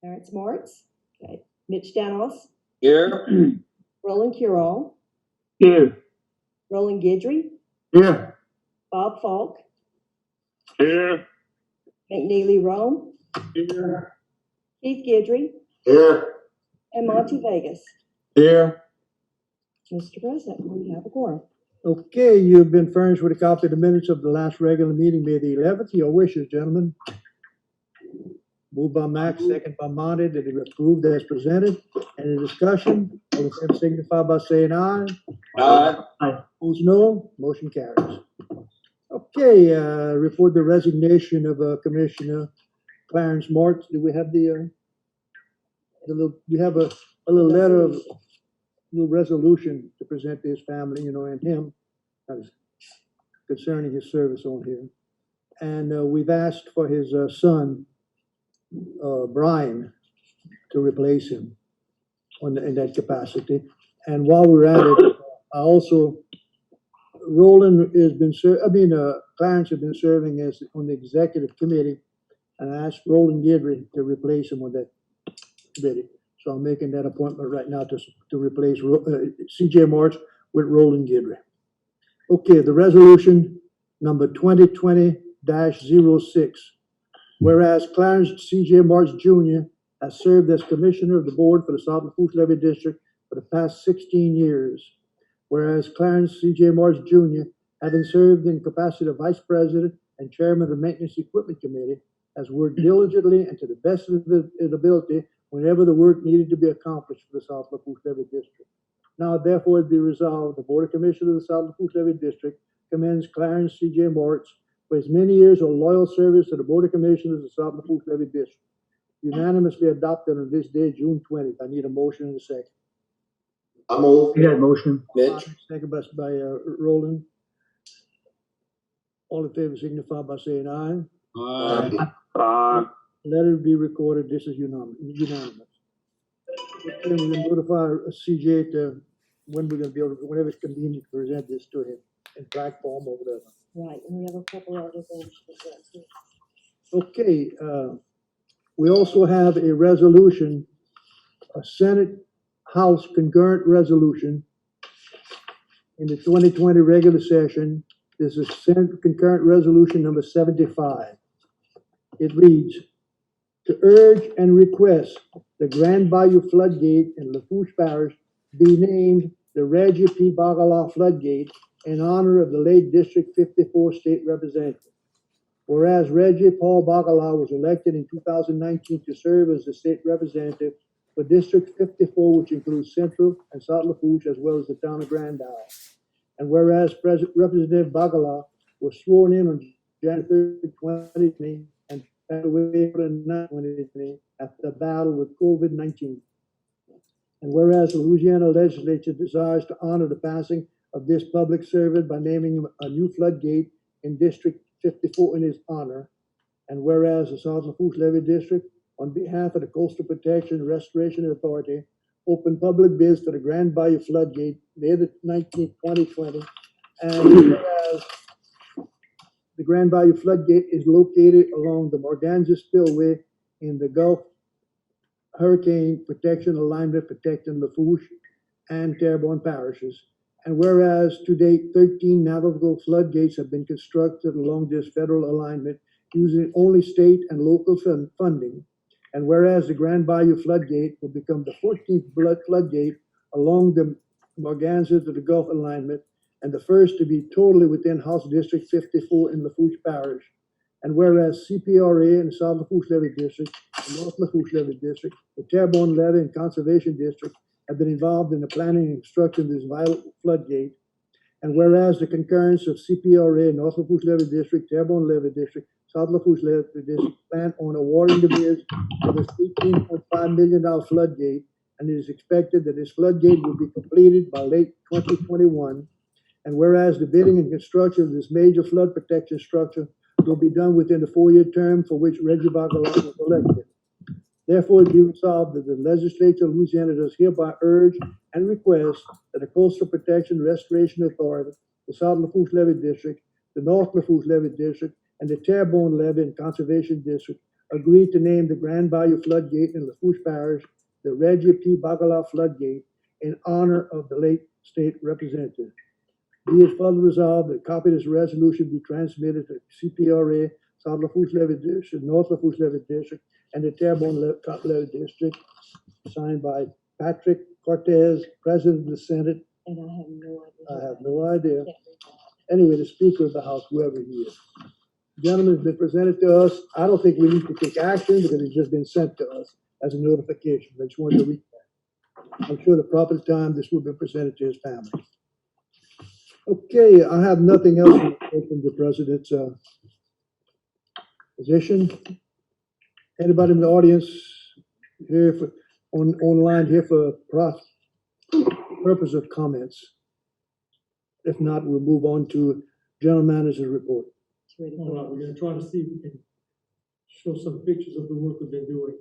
Clarence Martz. Okay. Mitch Danos. Here. Roland Curall. Here. Roland Guidry. Here. Bob Falk. Here. McNeely Rome. Here. Keith Guidry. Here. And Monty Vegas. Here. Mr. President, we have a quorum. Okay, you've been furnished with a copy of the minutes of the last regular meeting, May the 11th. Your wishes, gentlemen. Moved by Max, second by Monty, that it be approved as presented. Any discussion? All in favor signify by saying aye. Aye. Opposed, no. Motion carries. Okay, report the resignation of Commissioner Clarence Martz. Do we have the little, you have a little letter of, little resolution to present to his family, and him, concerning his service on here. And we've asked for his son, Brian, to replace him in that capacity. And while we're at it, I also, Roland has been, Clarence has been serving as on the executive committee, and I asked Roland Guidry to replace him on that committee. So I'm making that appointment right now to replace C.J. Martz with Roland Guidry. Okay, the resolution number 2020-06. Whereas Clarence C.J. Martz Jr. has served as commissioner of the board for the South Lafourche Levee District for the past 16 years. Whereas Clarence C.J. Martz Jr., having served in capacity of vice president and chairman of the Maintenance Equipment Committee, has worked diligently and to the best of his ability whenever the work needed to be accomplished for the South Lafourche Levee District. Now, therefore, it be resolved, the Board of Commissioners of the South Lafourche Levee District commends Clarence C.J. Martz for his many years of loyal service to the Board of Commissioners of the South Lafourche Levee District. Unanimously adopted on this day, June 20th. I need a motion and a second. I move. Yeah, motion. Mitch. Second by Roland. All in favor signify by saying aye. Aye. Let it be recorded, this is unanimous. Okay, we're gonna notify CJ to when we're gonna be able to, whenever it's convenient, to present this to him in black form or whatever. Right, and we have a couple other things to present too. Okay, we also have a resolution, a Senate House concurrent resolution in the 2020 regular session. This is Senate concurrent resolution number 75. It reads, to urge and request the Grand Bayou Floodgate in Lafourche Parish be named the Reggie P. Bagala Floodgate in honor of the late District 54 State Representative. Whereas Reggie Paul Bagala was elected in 2019 to serve as the state representative for District 54, which includes Central and South Lafourche, as well as the town of Grand Isle. And whereas Representative Bagala was sworn in on January 3rd, 2020, and passed away in 2020 after the battle with COVID-19. And whereas the Louisiana legislature desires to honor the passing of this public servant by naming a new floodgate in District 54 in his honor. And whereas the South Lafourche Levee District, on behalf of the Coastal Protection and Restoration Authority, opened public bids for the Grand Bayou Floodgate May 19, 2020. And whereas the Grand Bayou Floodgate is located along the Morganza Spillway in the Gulf Hurricane Protection Alignment protecting Lafourche and Terrebonne parishes. And whereas to date, 13 navigable floodgates have been constructed along this federal alignment using only state and local funding. And whereas the Grand Bayou Floodgate will become the 14th floodgate along the Morganza to the Gulf alignment, and the first to be totally within House District 54 in Lafourche Parish. And whereas CPRA and the South Lafourche Levee District, the North Lafourche Levee District, the Terrebonne Levee and Conservation District have been involved in the planning and construction of this vital floodgate. And whereas the concurrence of CPRA, North Lafourche Levee District, Terrebonne Levee District, South Lafourche Levee District plan on awarding the bids for this $18.5 million floodgate, and it is expected that this floodgate will be completed by late 2021. And whereas the bidding and construction of this major flood protection structure will be done within the 4-year term for which Reggie Bagala was elected. Therefore, it be resolved that the legislature of Louisiana does hereby urge and request that the Coastal Protection and Restoration Authority, the South Lafourche Levee District, the North Lafourche Levee District, and the Terrebonne Levee and Conservation District agreed to name the Grand Bayou Floodgate in Lafourche Parish the Reggie P. Bacala Floodgate in honor of the late state representative. Be it further resolved that a copy of this resolution be transmitted to CPRA, South Lafourche Levee District, North Lafourche Levee District, and the Terrebonne Levee District, signed by Patrick Cortez, President of the Senate. And I have no idea. I have no idea. Can't read that. Anyway, the Speaker of the House, whoever he is. Gentlemen, it's been presented to us. I don't think we need to take action because it's just been sent to us as a notification. I just wanted to read that. I'm sure the proper time this will be presented to his family. Okay, I have nothing else from the President's position. Anybody in the audience here for, online here for purpose of comments? If not, we'll move on to General Manager's report. It's ready. All right, we're gonna try to see if we can show some pictures of the work we've been doing.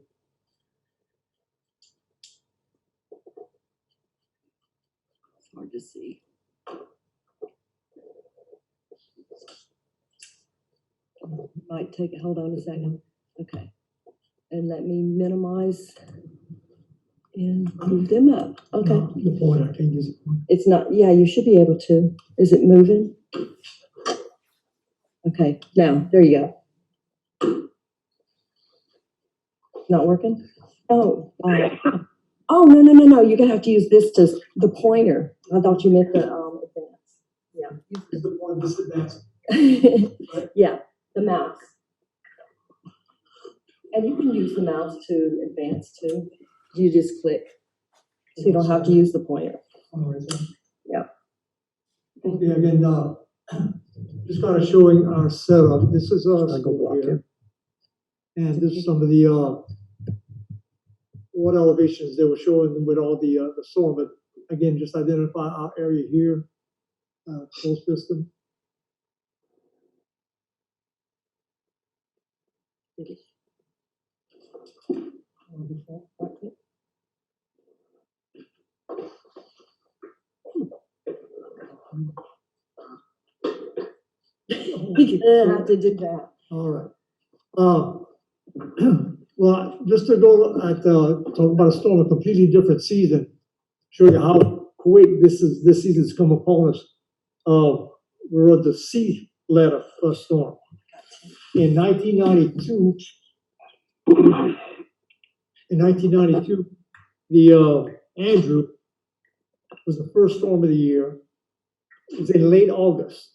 It's hard to see. Might take it, hold on a second. Okay. And let me minimize and move them up. Okay. The point, I can't use it. It's not, yeah, you should be able to. Is it moving? Okay, now, there you go. Not working? Oh, oh, no, you're gonna have to use this to, the pointer. I thought you meant the, advance. Is the point this advanced? Yeah. Yeah, the mouse. And you can use the mouse to advance too. You just click. So you don't have to use the pointer. All right, so- Yeah. Okay, again, just kind of showing our setup. This is our I go school block here. And this is some of the, what elevations they were showing with all the storm, but again, just identify our area here, coal system. You have to do that. All right. Well, just to go at, talk about a storm, a completely different season, show you how quick this season's come upon us. We're at the C letter first storm. In 1992, the Andrew was the first storm of the year. It was in late August.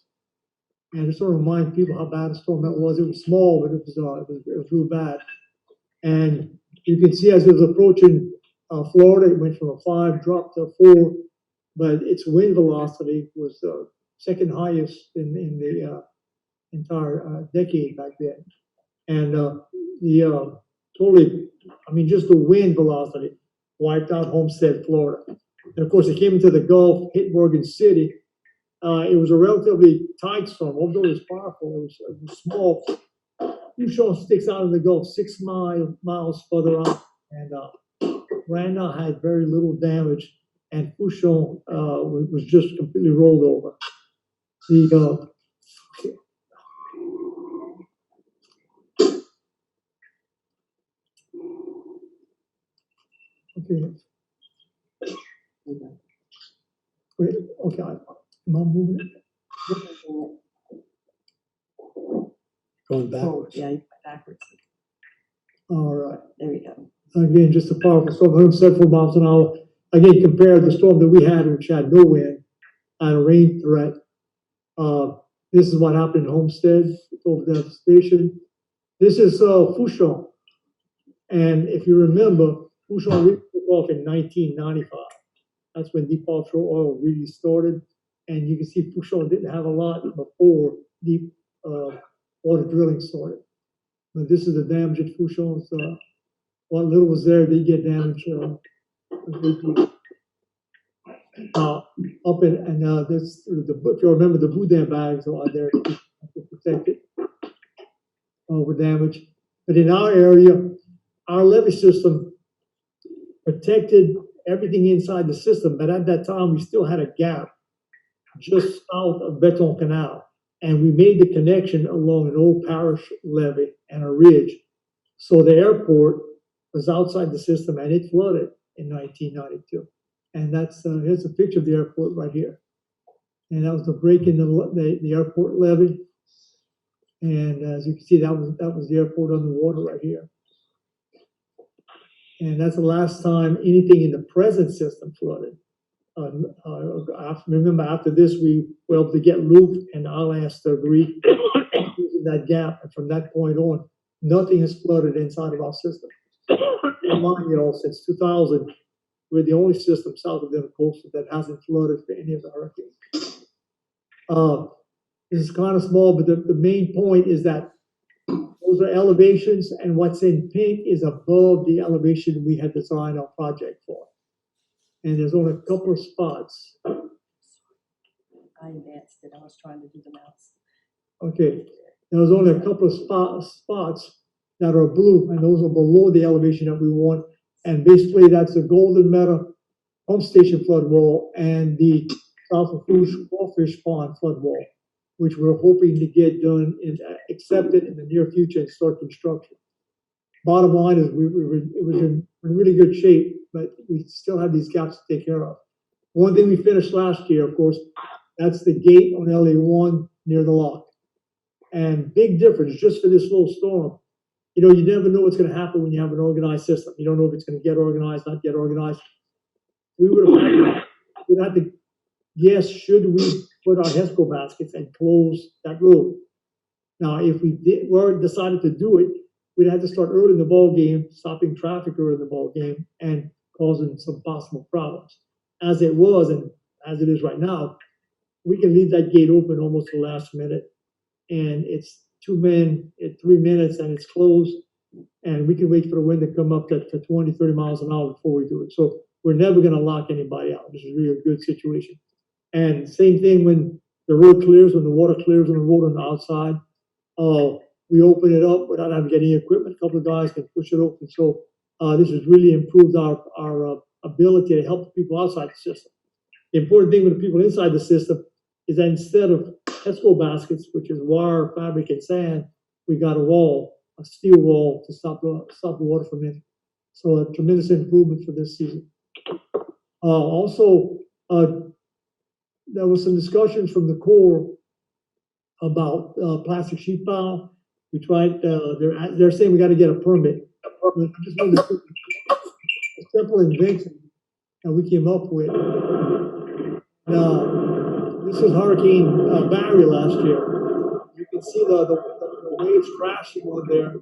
And to sort of remind people how bad a storm that was. It was small, but it was real bad. And you can see as it was approaching Florida, it went from a 5, dropped to a 4, but its wind velocity was second highest in the entire decade back then. And just the wind velocity wiped out Homestead, Florida. And of course, it came into the Gulf, hit Morgan City. It was a relatively tight storm, although it was powerful. It was small. Fourchon sticks out in the Gulf 6 miles further out, and Randall had very little damage, and Fourchon was just completely rolled over. Okay. Wait, okay, am I moving it? Going Forward, backwards. yeah, backwards. All right. There we go. Again, just a powerful storm, 174 miles an hour. Again, compared to the storm that we had, which had no wind and a rain threat. This is what happened in Homestead, over devastation. This is Fourchon. And if you remember, Fourchon really took off in 1995. That's when deep offshore oil really started. And you can see Fourchon didn't have a lot before deep water drilling started. But this is the damage at Fourchon. What little was there did get damaged. Up in this, if you remember, the boudin bags are there to protect it. Were damaged. But in our area, our levee system protected everything inside the system. But at that time, we still had a gap just south of Beton Canal. And we made the connection along an old parish levee and a ridge. So the airport was outside the system and it flooded in 1992. And here's a picture of the airport right here. And that was the break in the airport levee. And as you can see, that was the airport underwater right here. And that's the last time anything in the present system flooded. Remember, after this, we were able to get Luke and Alas to agree using that gap. And from that point on, nothing has flooded inside of our system. Remind you all, since 2000, we're the only system south of the coast that hasn't flooded for any of the hurricanes. This is kind of small, but the main point is that those are elevations, and what's in pink is above the elevation we had designed our project for. And there's only a couple of spots. I advanced it, I was trying to do the mouse. Okay, there's only a couple of spots that are blue, and those are below the elevation that we want. And basically, that's the Golden Meadow pump station flood wall and the South Lafourche crawfish pond flood wall, which we're hoping to get done and accepted in the near future and start construction. Bottom line is it was in really good shape, but we still have these gaps to take care of. One thing we finished last year, of course, that's the gate on LA1 near the lock. And big difference just for this little storm. You know, you never know what's going to happen when you have an organized system. You don't know if it's going to get organized, not get organized. We would have had to guess, should we put our HESCO baskets and close that road? Now, if we decided to do it, we'd have to start early in the ball game, stopping traffic early in the ball game, and causing some possible problems. As it was, and as it is right now, we can leave that gate open almost to the last minute, and it's 2 men at 3 minutes, and it's closed, and we can wait for the wind to come up to 20, 30 miles an hour before we do it. So we're never going to lock anybody out. This is really a good situation. And same thing when the road clears, when the water clears on the road on the outside, we open it up without having to get any equipment. A couple of guys can push it open. So this has really improved our ability to help the people outside the system. The important thing with the people inside the system is that instead of HESCO baskets, which is wire, fabric, and sand, we got a steel wall to stop the water from in. So a tremendous improvement for this season. Also, there was some discussions from the Corps about plastic sheet pile. We tried. They're saying we got to get a permit. I just wanted to a simple invention that we came up with. This was Hurricane Barry last year. You can see the waves crashing on there.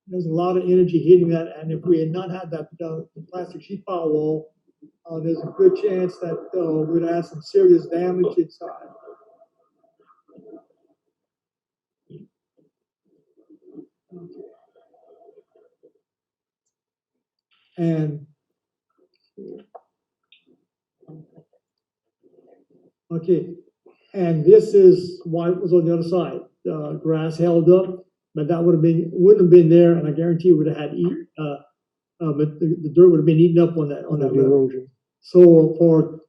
There's a lot of energy hitting that, and if we had not had that the plastic sheet pile wall, there's a good chance that we'd have some serious damage inside. And okay, and this is why it was on the other side. Grass held up, but that wouldn't have been there, and I guarantee you would have had but the dirt would have been eaten up on that erosion. So for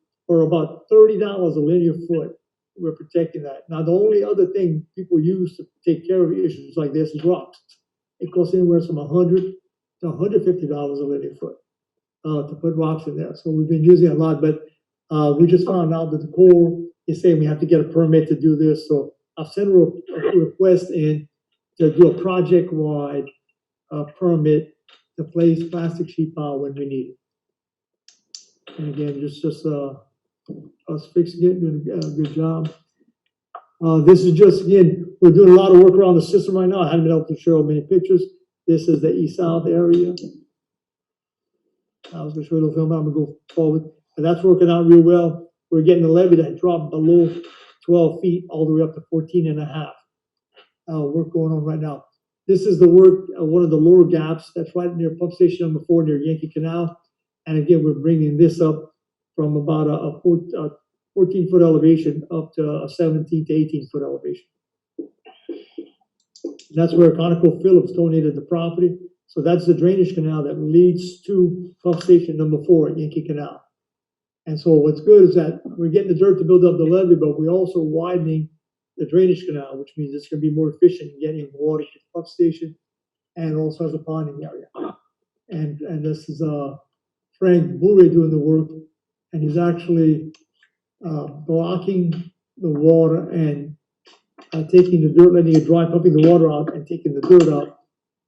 about $30 a linear foot, we're protecting that. Now the only other thing people use to take care of issues like this is rocks. It costs anywhere from $100 to $150 a linear foot to put rocks in there. So we've been using it a lot, but we just found out that the Corps is saying we have to get a permit to do this. So I've sent a request in to do a project-wide permit to place plastic sheet pile when we need it. And again, just us fixing it, doing a good job. This is just, again, we're doing a lot of work around the system right now. I haven't been able to show many pictures. This is the east-south area. I was going to show you a little film, but I'm going to go forward. And that's working out real well. We're getting the levee that dropped below 12 feet all the way up to 14 and a half. Work going on right now. This is the work, one of the lower gaps that's right near pump station number 4 near Yankee Canal. And again, we're bringing this up from about a 14-foot elevation up to a 17 to 18-foot elevation. And that's where ConocoPhillips donated the property. So that's the drainage canal that leads to pump station number 4 at Yankee Canal. And so what's good is that we're getting the dirt to build up the levee, but we're also widening the drainage canal, which means it's gonna be more efficient in getting water to the pump station and also as a ponding area. And this is, Frank Bourret doing the work, and he's actually, blocking the water and, taking the dirt, letting it dry, pumping the water out and taking the dirt out.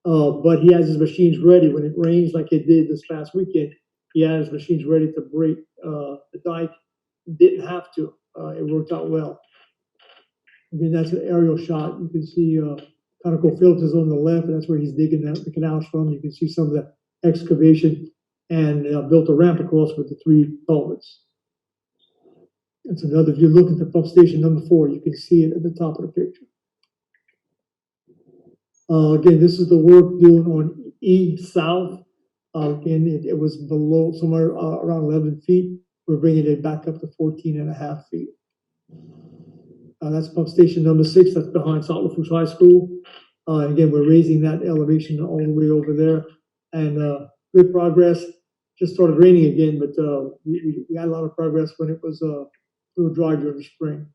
But he has his machines ready when it rains like it did this past weekend. He has his machines ready to break, the dike. Didn't have to, it worked out well. Again, that's an aerial shot. You can see, ConocoPhillips is on the left, and that's where he's digging the canals from. You can see some of the excavation and built a ramp across with the 3 culverts. It's another, if you look at the pump station number 4, you can see it at the top of the picture. Again, this is the work doing on E South. Again, it was below somewhere around 11 feet. We're bringing it back up to 14.5 feet. That's pump station number 6. That's behind South Lafourche High School. And again, we're raising that elevation all the way over there. And good progress. Just started raining again, but we had a lot of progress when it was real dry during the spring.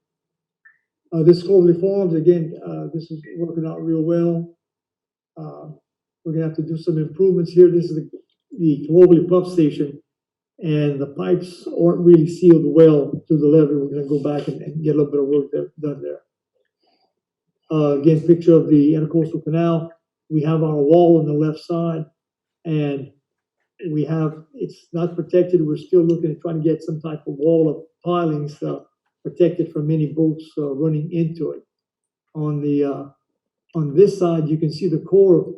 This Cloverly Farms, again, this is working out real well. We're gonna have to do some improvements here. This is the Cloverly pump station, and the pipes aren't really sealed well to the levee. We're gonna go back and get a little bit of work done there. Again, picture of the Intercoastal Canal. We have our wall on the left side, and we have, it's not protected. We're still looking at trying to get some type of wall of pilings protected from any boats running into it. On this side, you can see the Corps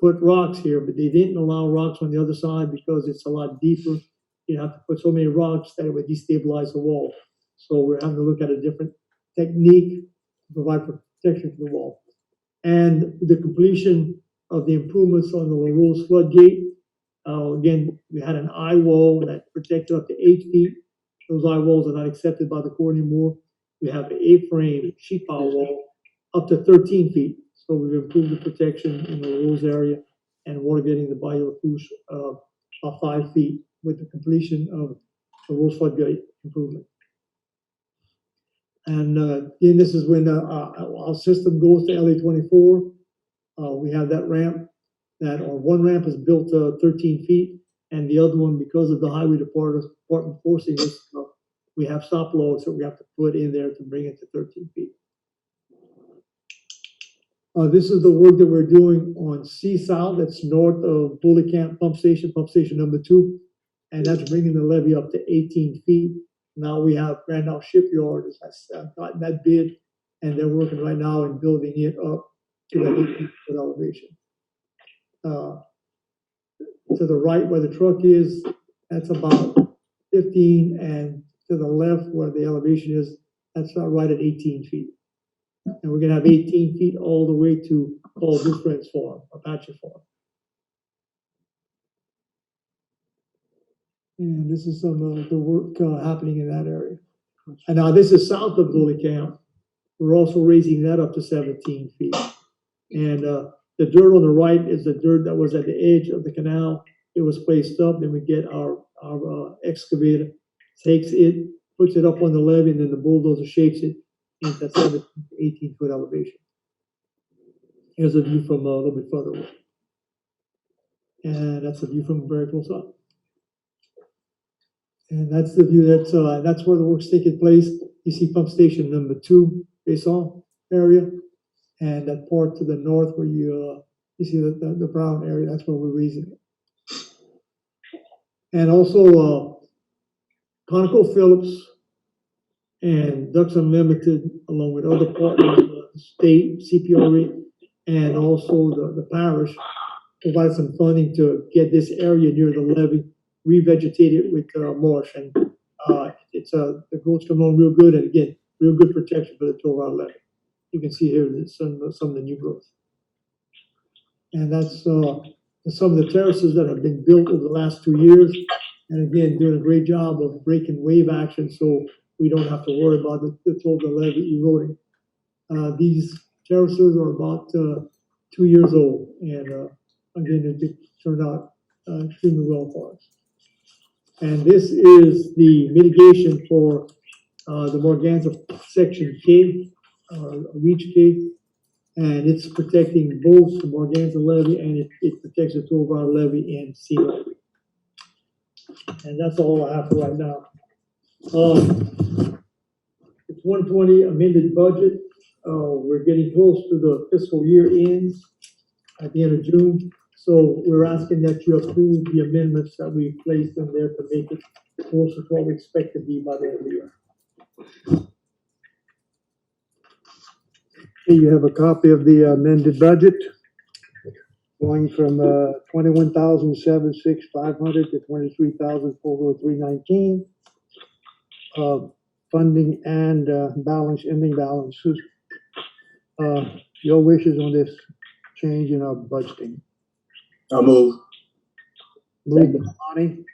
put rocks here, but they didn't allow rocks on the other side because it's a lot deeper. You have to put so many rocks that it would destabilize the wall. So we're having to look at a different technique to provide protection for the wall. And the completion of the improvements on the LaRose floodgate. Again, we had an eye wall that protected up to 8 feet. Those eye walls are not accepted by the Corps anymore. We have an A-frame sheet pile wall up to 13 feet. So we've improved the protection in the LaRose area and water getting the Bayou Lafourche about 5 feet with the completion of the LaRose floodgate improvement. And again, this is when our system goes to LA 24. We have that ramp. One ramp is built 13 feet, and the other one, because of the highway department forcing us, we have stop logs that we have to put in there to bring it to 13 feet. This is the work that we're doing on C South. That's north of Bully Camp pump station number 2, and that's bringing the levee up to 18 feet. Now we have Grand Isle Shipyard has gotten that bid, and they're working right now in building it up to that 18-foot elevation. To the right where the truck is, that's about 15, and to the left where the elevation is, that's right at 18 feet. And we're gonna have 18 feet all the way to Paul Dufresne's farm, Apache farm. And this is some of the work happening in that area. And now this is south of Bully Camp. We're also raising that up to 17 feet. And the dirt on the right is the dirt that was at the edge of the canal. It was placed up, then we get our excavator, takes it, puts it up on the levee, and then the bulldozer shapes it into that 17 to 18-foot elevation. Here's a view from a little bit further away. And that's a view from very close up. And that's the view that's where the work's taking place. You see pump station number 2, Basin area, and that part to the north where you see the brown area. That's where we're raising it. And also ConocoPhillips and Ducks Unlimited, along with other partners, the state, CPRA, and also the parish, provided some funding to get this area near the levee revegetated with marsh, and the growth's coming on real good, and again, real good protection for the 12-hour levee. You can see here some of the new growth, and that's some of the terraces that have been built over the last 2 years, and again, doing a great job of breaking wave action, so we don't have to worry about the 12-hour levee eroding. These terraces are about 2 years old, and again, it turned out extremely well for us. And this is the mitigation for, the Morganza Section K, Reach K. And it's protecting both the Morganza levee and it protects the Tovar levee and sea levee. And that's all I have for right now. It's 120 amended budget. We're getting close to the fiscal year ends at the end of June. So we're asking that you approve the amendments that we placed in there to make it closer to what we expect to be by the end of the year. Okay, you have a copy of the amended budget going from 21,76500 to 23,403.19. Funding and balance, ending balances. Your wishes on this change in our budgeting. I move. Moved by Lonnie,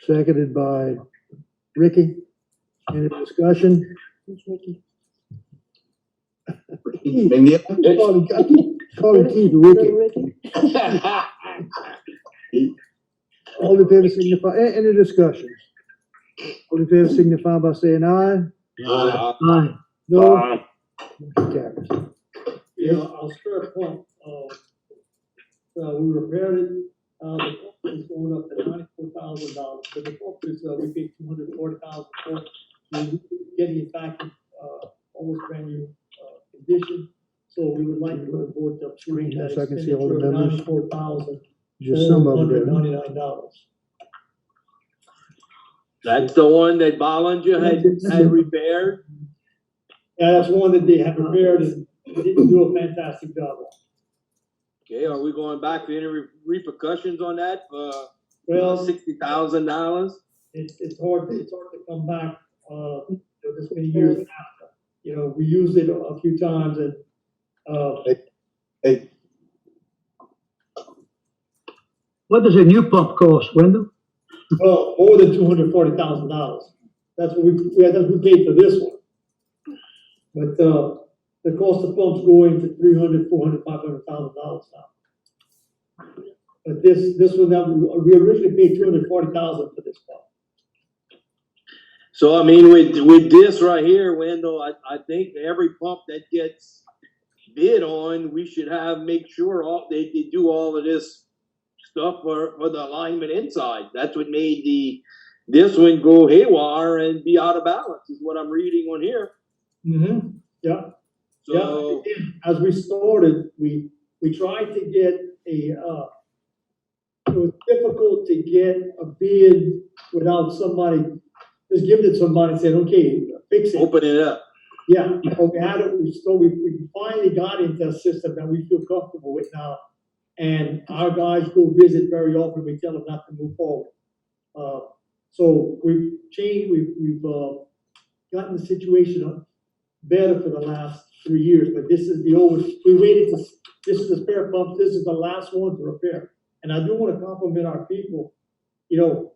seconded by Ricky. Any discussion? Who's Ricky? McNeil? I keep calling Keith Little Ricky. Ricky? All in favor signify, any discussion? All in favor signify by saying aye. Aye. Aye. No? Aye. Motion carries. Yeah, I'll spare a point. We repaired it. The pump is going up to $94,000, but the pump is, we paid $240,000 for. We're getting it back in, almost brand new, condition. So we would like to report the Screen here so I can see all the expenditure of numbers. Just some of them. $94,499. That's the one that Bollinger had repaired? Yeah, that's one that they have repaired and didn't do a fantastic job on. Okay, are we going back to any repercussions on that for Well, $60,000? it's hard to come back, this many years after. You know, we used it a few times and, Hey, What does a new pump cost, Wendell? well, more than $240,000. That's what we paid for this one. But, the cost of pumps go into $300,000, $400,000, $500,000 now. But this one, that we originally paid $240,000 for this pump. So, I mean, with this right here, Wendell, I think every pump that gets bid on, we should make sure they do all of this stuff for the alignment inside. That's what made this one go haywire and be out of balance, is what I'm reading on here. Mm-hmm, yeah. So, Yeah, as we started, we tried to get it was difficult to get a bid without somebody, just giving it to somebody and saying, okay, fix it. open it up. Yeah, but we had it, we finally got into a system that we feel comfortable with now. And our guys go visit very often, we tell them not to move forward. So we've changed, we've gotten the situation better for the last 3 years, but this is this is the spare pump, this is the last one to repair. And I do want to compliment our people, you know,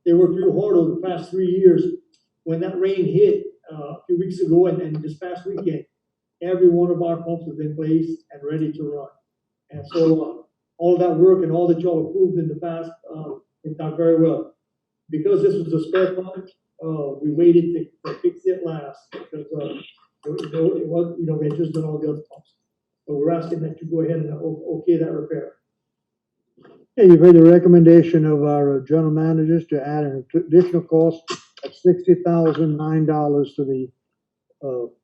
they worked real hard over the past 3 years. When that rain hit a few weeks ago and this past weekend, every one of our pumps was in place and ready to run. And so all that work and all that y'all approved in the past worked out very well. Because this was a spare pump, we waited to fix it last because it was, you know, we had just done all the other pumps. So we're asking that you go ahead and okay that repair. Hey, you've heard the recommendation of our general managers to add an additional cost of $60,009 to the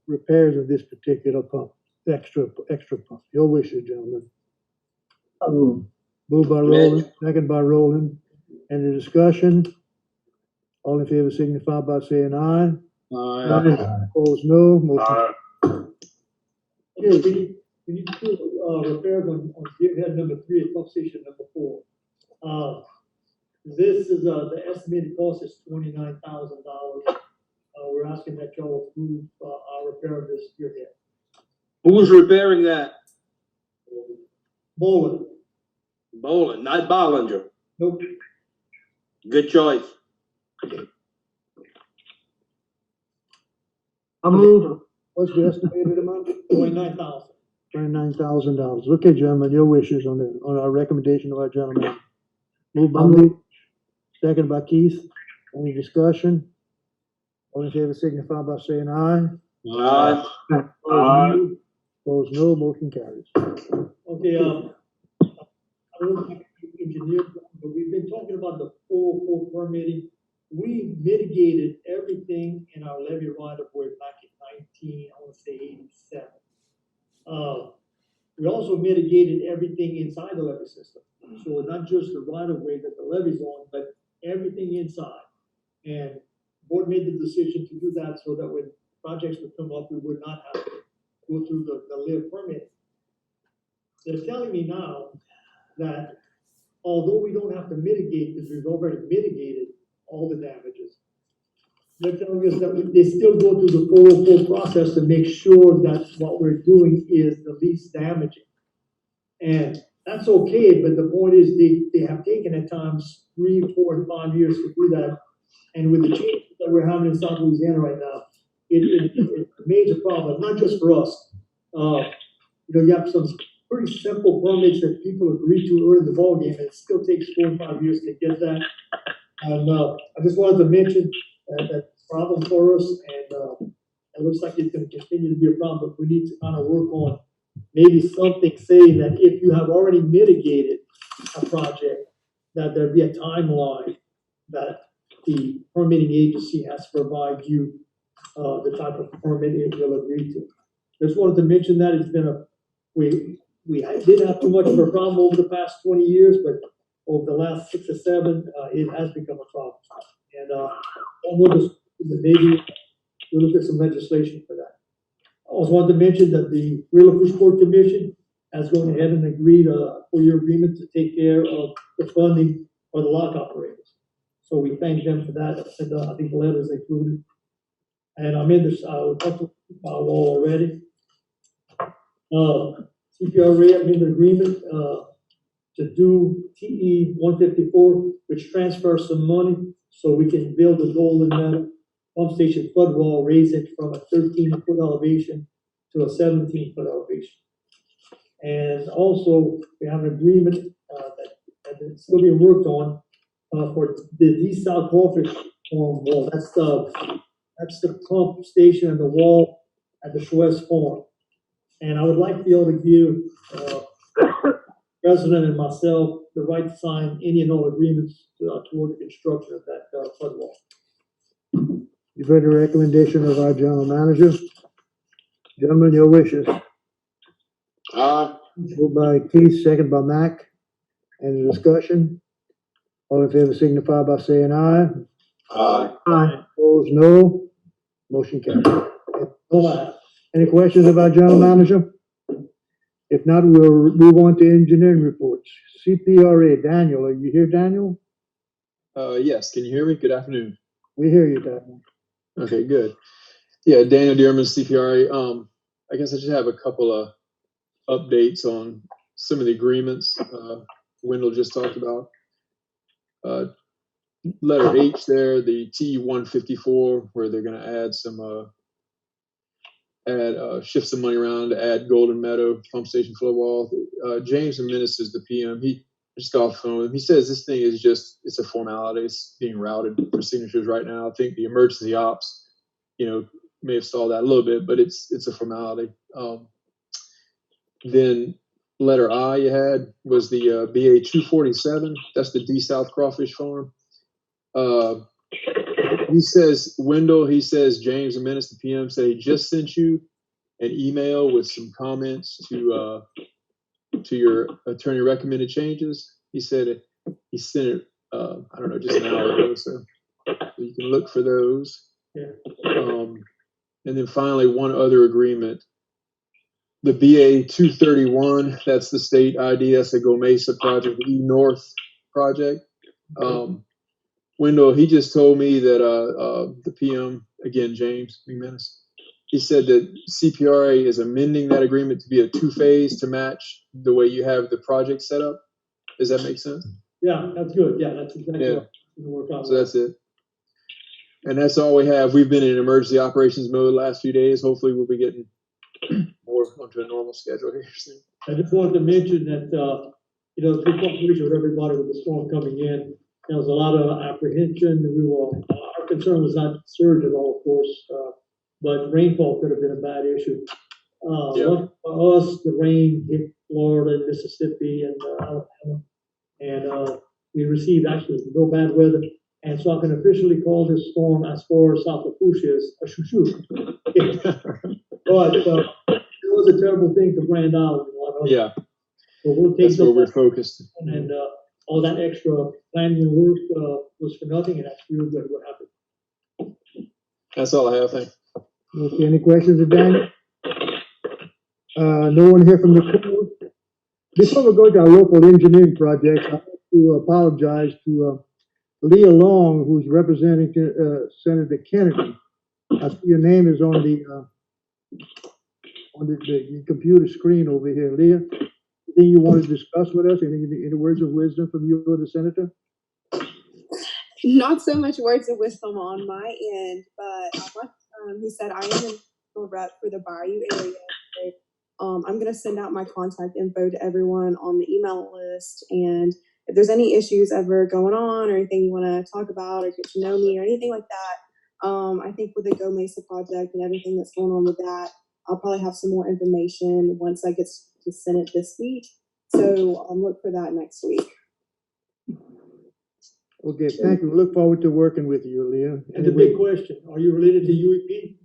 repairs of this particular pump, extra pump. Your wishes, gentlemen. Moved by Roland, second by Roland. Any discussion? All in favor signify by saying aye. Aye. Opposed, no. Motion. Okay, we need to do repairs on gearhead number 3 at pump station number 4. This is the estimated cost is $29,000. We're asking that y'all approve our repair of this gearhead. Who's repairing that? Bowling. Bolin, not Bollinger. Nope. Good choice. I move. What's the estimated amount? $29,000. $29,000. Okay, gentlemen, your wishes on our recommendation of our gentleman. Moved by I'll move. second by Keith. Any discussion? All in favor signify by saying aye. Aye. Opposed, no. Motion carries. Okay, I don't know if you engineered, but we've been talking about the 404 permitting. We mitigated everything in our levee right of way back in 87. We also mitigated everything inside the levee system. So not just the right of way that the levee's on, but everything inside. And the board made the decision to do that so that when projects would come up, we would not have to go through the live permit. They're telling me now that although we don't have to mitigate, because we've already mitigated all the damages, they're telling us that they still go through the 404 process to make sure that what we're doing is the least damaging. And that's okay, but the point is they have taken at times 3, 4, and 5 years to do that. And with the changes that we're having in South Louisiana right now, it's a major problem, not just for us. You have some pretty simple permits that people agree to early in the ballgame, and it still takes 4 and 5 years to get that. And I just wanted to mention that problem for us, and it looks like it's going to continue to be a problem, but we need to kind of work on maybe something saying that if you have already mitigated a project, that there be a timeline that the permitting agency has to provide you the type of permit it will agree to. Just wanted to mention that it's been we didn't have too much of a problem over the past 20 years, but over the last 6 or 7, it has become a problem. And maybe we'll look at some legislation for that. I also wanted to mention that the Lafourche Court Commission has gone ahead and agreed a 4-year agreement to take care of the funding for the lock operators. So we thank them for that. I think the letter is included. And I'm in this, we talked about law already. CPRA, I'm in the agreement to do TE 154, which transfers some money so we can build a Golden Meadow pump station flood wall, raise it from a 13-foot elevation to a 17-foot elevation. And also, we have an agreement that is still being worked on for the South Crawfish Farm wall. That's the pump station and the wall at the Schwez Farm. And I would like to be able to give President and myself the right to sign any and all agreements toward the construction of that flood wall. You've heard the recommendation of our general manager. Gentlemen, your wishes. Aye. Moved by Keith, second by Mac. Any discussion? All in favor signify by saying aye. Aye. Aye. Opposed, no. Motion carries. Any questions about general manager? If not, we'll move on to engineering reports. CPRA, Daniel, are you here, Daniel? Yes, can you hear me? Good afternoon. We hear you, Daniel. Okay, good. Yeah, Daniel Dearman, CPRA. I guess I just have a couple of updates on some of the agreements Wendell just talked about. Letter H there, the T154, where they're going to add some, shift some money around to add Golden Meadow pump station flow wall. James Menace is the PM. He just got off the phone with him. He says this thing is it's a formality. It's being routed for signatures right now. I think the emergency ops, may have stalled that a little bit, but it's a formality. Then letter I you had was the BA 247. That's the D South Crawfish Farm. He says, Wendell, James Menace, the PM, said he just sent you an email with some comments to your attorney recommended changes. He said he sent it, I don't know, just an hour ago, so you can look for those. Yeah. And then finally, one other agreement, the BA 231, that's the state IDS, the Go Mesa project, the E North project. Wendell, he just told me that the PM, again, James Menace, he said that CPRA is amending that agreement to be a 2-phase to match the way you have the project set up. Does that make sense? Yeah, that's good. Yeah, that's exactly what it's going to work out. So that's it. And that's all we have. We've been in emergency operations mode the last few days. Hopefully we'll be getting more onto a normal schedule here soon. I just wanted to mention that, the cooperation with everybody with the storm coming in. there was a lot of apprehension. Our concern was not surge at all, of course, but rainfall could have been a bad issue. Yeah. For us, the rain hit Florida, Mississippi, and Alabama, and we received actually no bad weather. And so I can officially call this storm as far south of Lafourche as a shoo-shoo. But it was a terrible thing for Grand Island. Yeah, But we'll take that's where we're the focused. and all that extra planning and work was for nothing, and that's really good what happened. That's all I have. Thank you. Okay, any questions of Daniel? No one here from the Corps? Before we go to our local engineering projects, I have to apologize to Leah Long, who's representing Senator Kennedy. I see your name is on the computer screen over here. Leah, anything you want to discuss with us? Any words of wisdom from you, the senator? Not so much words of wisdom on my end, but he said I am a rep for the Bayou area. So, I'm going to send out my contact info to everyone on the email list, and if there's any issues ever going on or anything you want to talk about or get to know me or anything like that, I think with the Go Mesa project and everything that's going on with that, I'll probably have some more information once I get to Senate this week. So look for that next week. Okay, thank you. We look forward to working with you, Leah. And the big question, are you related to UEP?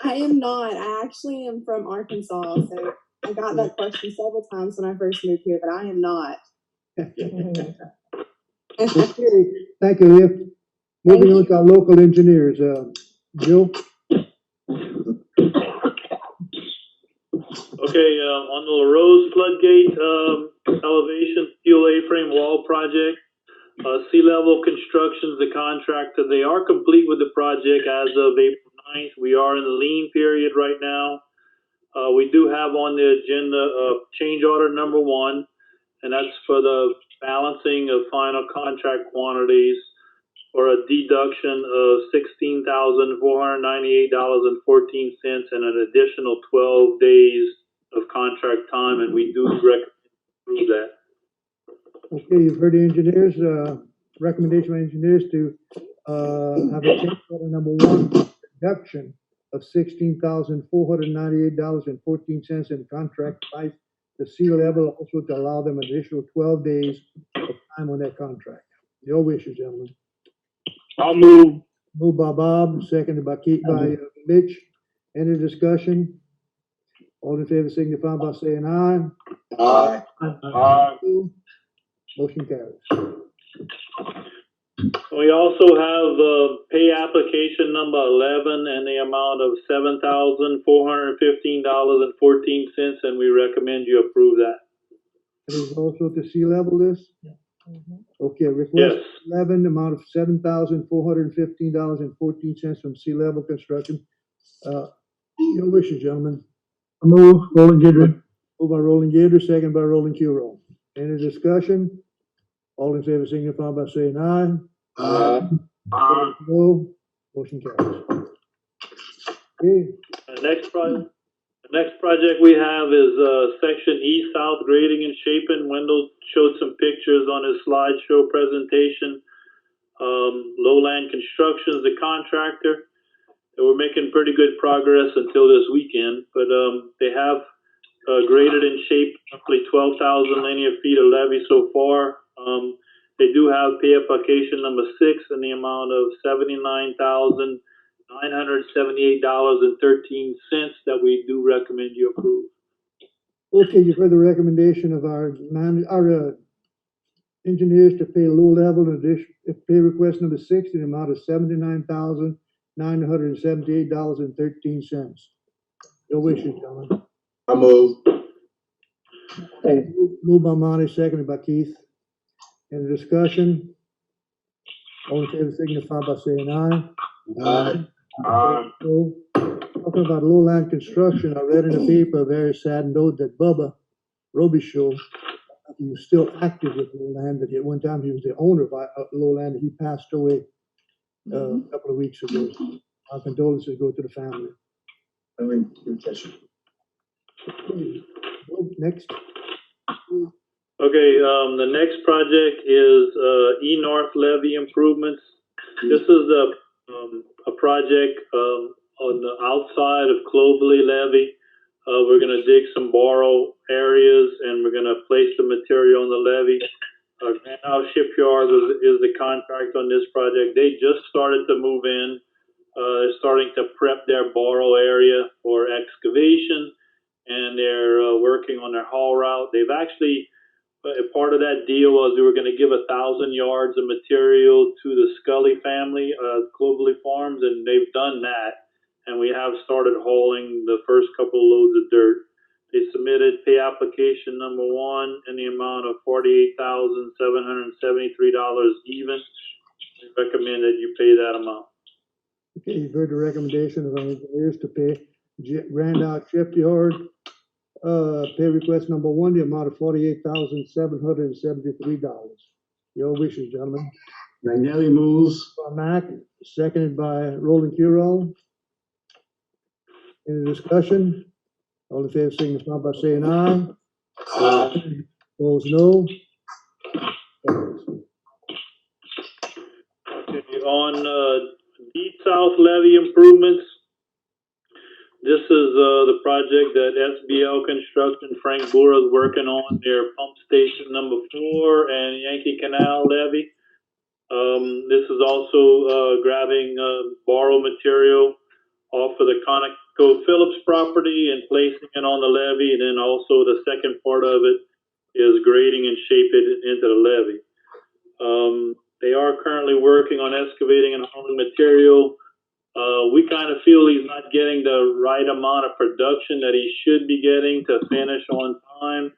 I am not. I actually am from Arkansas, so I got that question several times when I first moved here, but I am not. Okay, thank you, Leah. Moving on to our local engineers, Joe. Okay, on the LaRose floodgate elevation steel A-frame wall project, sea level construction's the contractor. They are complete with the project as of April 9th. We are in the lien period right now. We do have on the agenda change order number 1, and that's for the balancing of final contract quantities for a deduction of $16,498.14 and an additional 12 days of contract time, and we do recommend that. Okay, you've heard the engineers, recommendation of engineers to have a change order number 1, reduction of $16,498.14 in contract price to sea level, also to allow them additional 12 days of time on that contract. Your wishes, gentlemen. I'll move. Moved by Bob, seconded by Mitch. Any discussion? All in favor signify by saying aye. Aye. Aye. Motion carries. We also have pay application number 11 and the amount of $7,415.14, and we recommend you approve that. It is also to sea level this? Okay, request Yes. 11, amount of $7,415.14 from Sea Level Construction. Your wishes, gentlemen. Move, Roland Goodwin. Moved by Roland Gator, second by Roland Kiro. Any discussion? All in favor signify by saying aye. Aye. Aye. No. Motion carries. Okay, The next project we have is section east-south grading and shaping. Wendell showed some pictures on his slideshow presentation. Lowland Construction's the contractor. They were making pretty good progress until this weekend, but they have graded and shaped roughly 12,000 linear feet of levee so far. They do have pay application number 6 in the amount of $79,978.13 that we do recommend you approve. okay, you've heard the recommendation of our engineers to pay low level in addition, pay request number 6 in the amount of $79,978.13. Your wishes, gentlemen. I move. Moved by Monty, seconded by Keith. Any discussion? All in favor signify by saying aye. Aye. Aye. No. Talking about lowland construction, I read in the paper a very sad note that Bubba Robichaud, he was still active with lowland, but at one time he was the owner of lowland. He passed away a couple of weeks ago. Our condolences go to the family. Okay, next. Okay, the next project is, E-North Levee improvements. This is a project, on the outside of Clovelly Levee. We're gonna dig some borrow areas and we're gonna place the material on the levee. Grand House Shipyard is the contract on this project. They just started to move in. They're starting to prep their borrow area for excavation, and they're working on their haul route. They've actually, part of that deal was we were going to give 1,000 yards of material to the Scully family, Clovelly Farms, and they've done that. And we have started hauling the first couple loads of dirt. They submitted pay application number 1 in the amount of $48,773 even. We recommend that you pay that amount. Okay, you've heard the recommendation of our engineers to pay Randolph Shipyard, pay request number 1, the amount of $48,773. Your wishes, gentlemen. Magnelli moves. By Mac, seconded by Roland Curol. Any discussion? All in favor, signify by saying aye. Aye. Opposed, no. Okay, on Deep South Levee improvements, this is the project that SBL Construction, Frank Boer is working on, their pump station number 4 and Yankee Canal Levee. This is also grabbing borrow material off of the ConocoPhillips property and placing it on the levee, and then also the second part of it is grading and shaping it into the levee. They are currently working on excavating and hauling material. We kind of feel he's not getting the right amount of production that he should be getting to finish on time.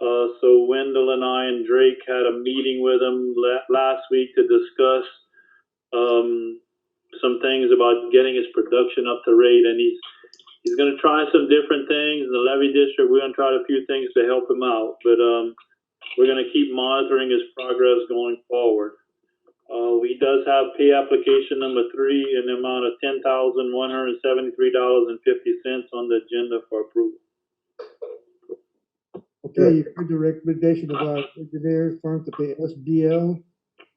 So Wendell and I and Drake had a meeting with him last week to discuss some things about getting his production up to rate, and he's going to try some different things in the levee district. We're going to try a few things to help him out, but we're going to keep monitoring his progress going forward. He does have pay application number 3 in the amount of $10,173.50 on the agenda for approval. Okay, you've heard the recommendation of our engineer firm to pay SBL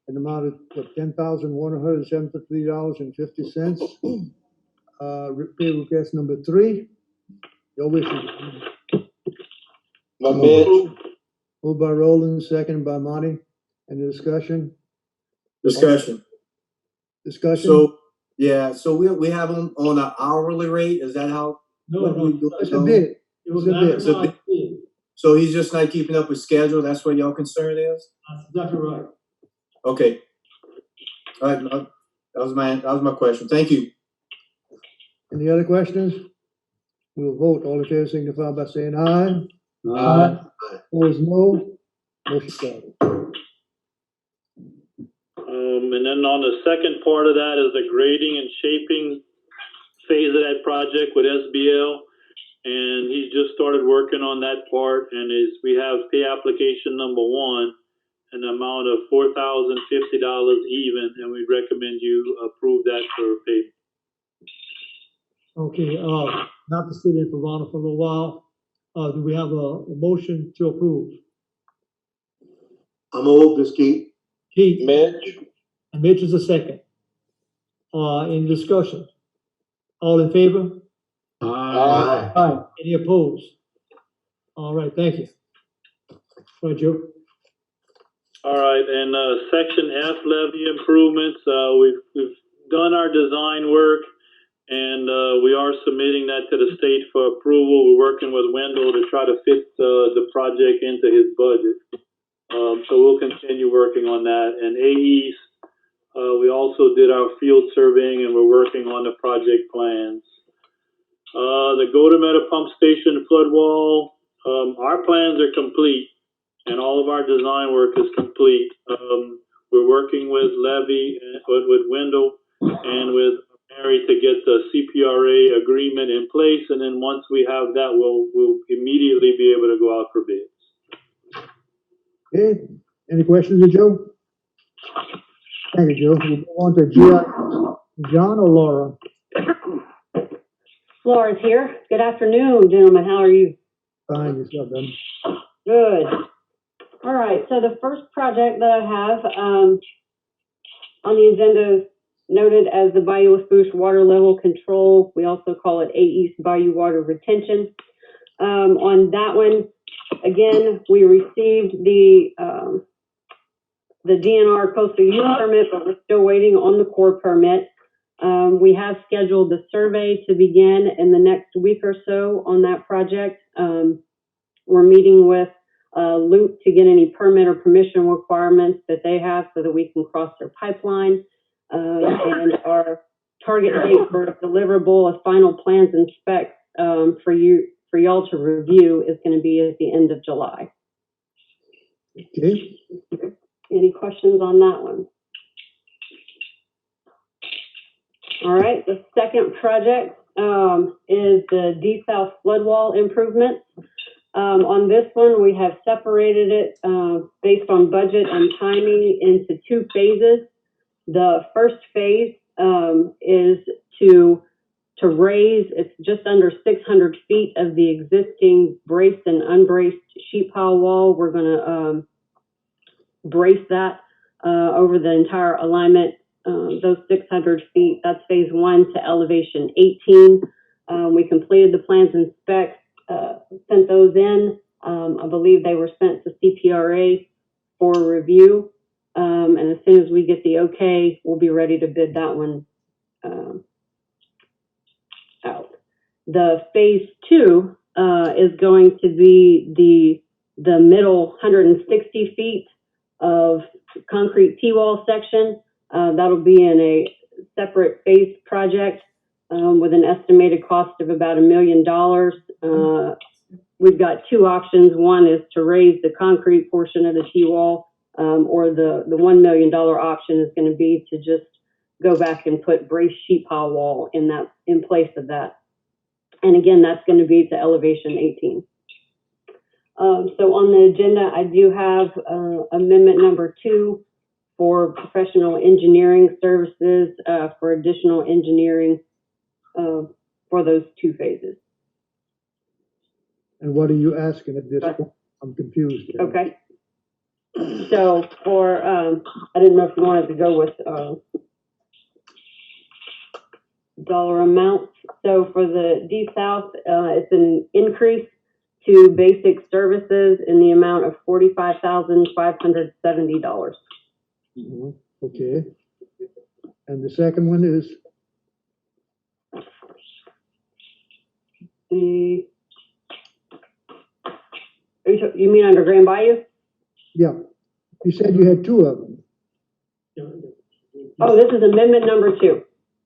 an amount of $10,173.50. Pay request number 3. Your wishes. Mitch. Moved by Roland, seconded by Monty. Any discussion? Discussion. Discussion? So, yeah, so we have them on an hourly rate, is that how? what we do? It's a bid. It was It's a bid. advertised bid. So he's just not keeping up with schedule, that's what y'all concern is? That's exactly right. Okay. All right, that was my question, thank you. Any other questions? We'll vote. All in favor, signify by saying aye. Aye. Opposed, no. Motion carried. And then on the second part of that is the grading and shaping phase of that project with SBL. And he's just started working on that part, and we have pay application number 1, an amount of $4,050 even, and we recommend you approve that for payment. Okay, not to sit in for Ronald for a little while. Do we have a motion to approve? I'm old, this Keith. Keith? Mitch. And Mitch is a second. Any discussion? All in favor? Aye. Aye. Any opposed? All right, thank you. All right, Joe. All right, and section F levee improvements, we've done our design work, and we are submitting that to the state for approval. We're working with Wendell to try to fit the project into his budget. So we'll continue working on that. And AEs, we also did our field surveying, and we're working on the project plans. The Godemeta pump station flood wall, our plans are complete, and all of our design work is complete. We're working with Levee, with Wendell, and with Mary to get the CPRA agreement in place, and then once we have that, we'll immediately be able to go out for bids. Okay, any questions of Joe? Thank you, Joe. We'll go on to John or Laura? Laura's here. Good afternoon, gentlemen. How are you? Fine, yourself, then. Good. All right, so the first project that I have on the agenda is noted as the Bayou Lafourche water level control. We also call it A East Bayou water retention. On that one, again, we received the DNR coastal use permit, but we're still waiting on the core permit. We have scheduled the survey to begin in the next week or so on that project. We're meeting with Loop to get any permit or permission requirements that they have so that we can cross their pipeline. And our target date for deliverable of final plans and specs for y'all to review is going to be at the end of July. Okay, Any questions on that one? All right, the second project is the D South flood wall improvements. On this one, we have separated it based on budget and timing into two phases. The first phase is to raise, it's just under 600 feet of the existing braced and unbraced sheet pile wall. We're going to brace that over the entire alignment, those 600 feet. That's phase one to elevation 18. We completed the plans and specs, sent those in. I believe they were sent to CPRA for review. And as soon as we get the okay, we'll be ready to bid that one out. The phase two is going to be the middle 160 feet of concrete T-wall section. That'll be in a separate phase project with an estimated cost of about $1 million. We've got two options. One is to raise the concrete portion of the T-wall, or the $1 million option is going to be to just go back and put braced sheet pile wall in place of that. And again, that's going to be to elevation 18. So on the agenda, I do have amendment number 2 for professional engineering services for additional engineering for those two phases. and what are you asking at this point? I'm confused here. Okay. So for, I didn't know if you wanted to go with dollar amount. So for the D South, it's an increase to basic services in the amount of $45,570. Okay. And the second one is, You mean under Grand Bayou? yeah, you said you had two of them. Oh, this is amendment number 2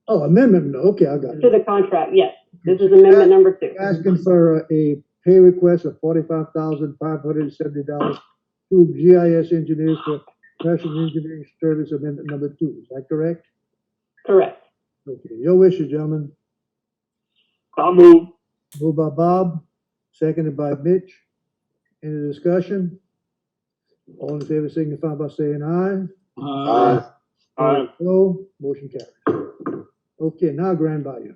Oh, amendment, okay, I got to it. the contract. Yes, this is amendment number 2. Asking for a pay request of $45,570 to GIS engineers for professional engineering service amendment number 2. Is that correct? Correct. Okay, your wishes, gentlemen. I'll move. Moved by Bob, seconded by Mitch. Any discussion? All in favor signify by saying aye. Aye. No, motion carries. Okay, now Grand Bayou.